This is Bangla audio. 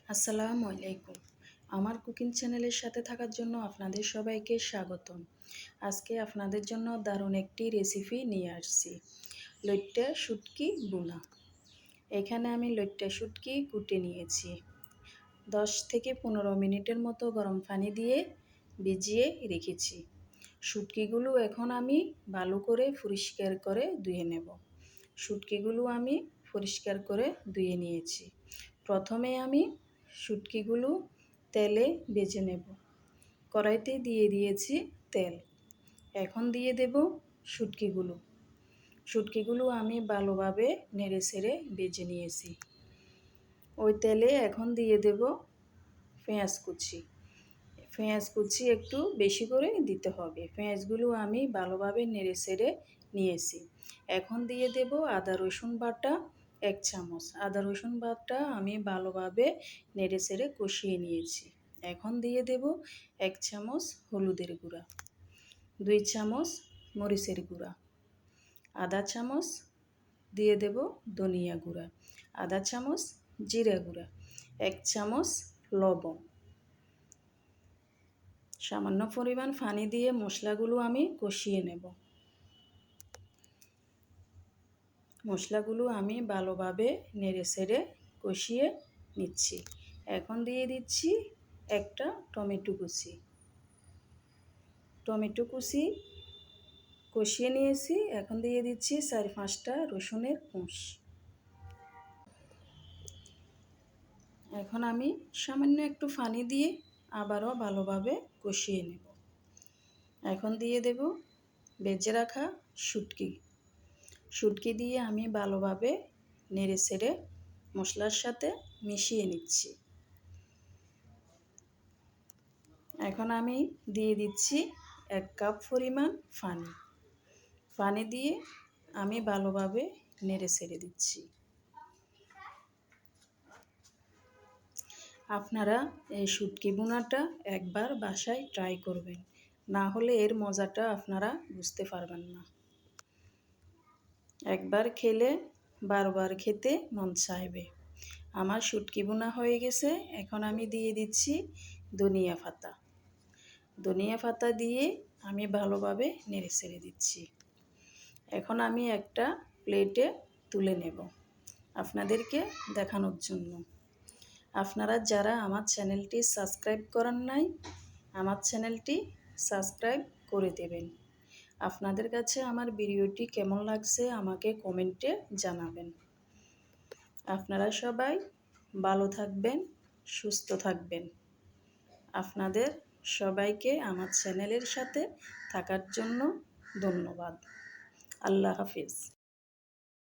আসসালামু আলাইকুম। আমার কুকিং চ্যানেলের সাথে থাকার জন্য আপনাদের সবাইকে স্বাগতম। আজকে আপনাদের জন্য দারুণ একটি রেসিপি নিয়ে আসছি, লইট্টা শুটকি ভুনা। এখানে আমি লইট্টা শুটকি কুটে নিয়েছি। 10 থেকে 15 মিনিটের মতো গরম পানি দিয়ে ভিজিয়ে রেখেছি। শুটকিগুলো এখন আমি ভালো করে পরিষ্কার করে ধুয়ে নেব। শুটকিগুলো আমি পরিষ্কার করে ধুয়ে নিয়েছি। প্রথমে আমি শুটকিগুলো তেলে ভেজে নেব। কড়াইতে দিয়ে দিয়েছি তেল। এখন দিয়ে দেব শুটকিগুলো। শুটকিগুলো আমি ভালোভাবে নেড়ে ছেড়ে ভেজে নিয়েছি। ওই তেলে এখন দিয়ে দেব পেঁয়াজ কুচি। পেঁয়াজ কুচি একটু বেশি করে দিতে হবে। পেঁয়াজগুলো আমি ভালোভাবে নেড়ে ছেড়ে নিয়েছি। এখন দিয়ে দেব আদা রসুন বাটা 1 চামচ। আদা রসুন বাটা আমি ভালোভাবে নেড়ে ছেড়ে কষিয়ে নিয়েছি। এখন দিয়ে দেব 1 চামচ হলুদের গুঁড়া, 2 চামচ মরিচের গুঁড়া, আধা চামচ দিয়ে দেব ধনিয়া গুঁড়া, আধা চামচ জিরা গুঁড়া, 1 চামচ লবণ। সামান্য পরিমাণ পানি দিয়ে মশলাগুলো আমি কষিয়ে নেব। মশলাগুলো আমি ভালোভাবে নেড়ে ছেড়ে কষিয়ে নিচ্ছি। এখন দিয়ে দিচ্ছি একটা টমেটো কুচি। টমেটো কুচি কষিয়ে নিয়েছি। এখন দিয়ে দিচ্ছি 4-5টা রসুনের কোষ। এখন আমি সামান্য একটু পানি দিয়ে আবারও ভালোভাবে কষিয়ে নেব। এখন দিয়ে দেব ভেজে রাখা শুটকি। শুটকি দিয়ে আমি ভালোভাবে নেড়ে ছেড়ে মশলার সাথে মিশিয়ে নিচ্ছি। এখন আমি দিয়ে দিচ্ছি 1 কাপ পরিমাণ পানি। পানি দিয়ে আমি ভালোভাবে নেড়ে ছেড়ে দিচ্ছি। আপনারা এই শুটকি ভুনাটা একবার বাসায় ট্রাই করবেন, না হলে এর মজাটা আপনারা বুঝতে পারবেন না। একবার খেলে বারবার খেতে মন চাইবে। আমার শুটকি ভুনা হয়ে গেছে। এখন আমি দিয়ে দিচ্ছি ধনিয়া পাতা। ধনিয়া পাতা দিয়ে আমি ভালোভাবে নেড়ে ছেড়ে দিচ্ছি। এখন আমি একটা প্লেটে তুলে নেব আপনাদেরকে দেখানোর জন্য। আপনারা যারা আমার চ্যানেলটি সাবস্ক্রাইব করেন নাই, আমার চ্যানেলটি সাবস্ক্রাইব করে দেবেন। আপনাদের কাছে আমার ভিডিওটি কেমন লাগছে আমাকে কমেন্টে জানাবেন। আপনারা সবাই ভালো থাকবেন, সুস্থ থাকবেন। আপনাদের সবাইকে আমার চ্যানেলের সাথে থাকার জন্য ধন্যবাদ। আল্লাহ হাফেজ।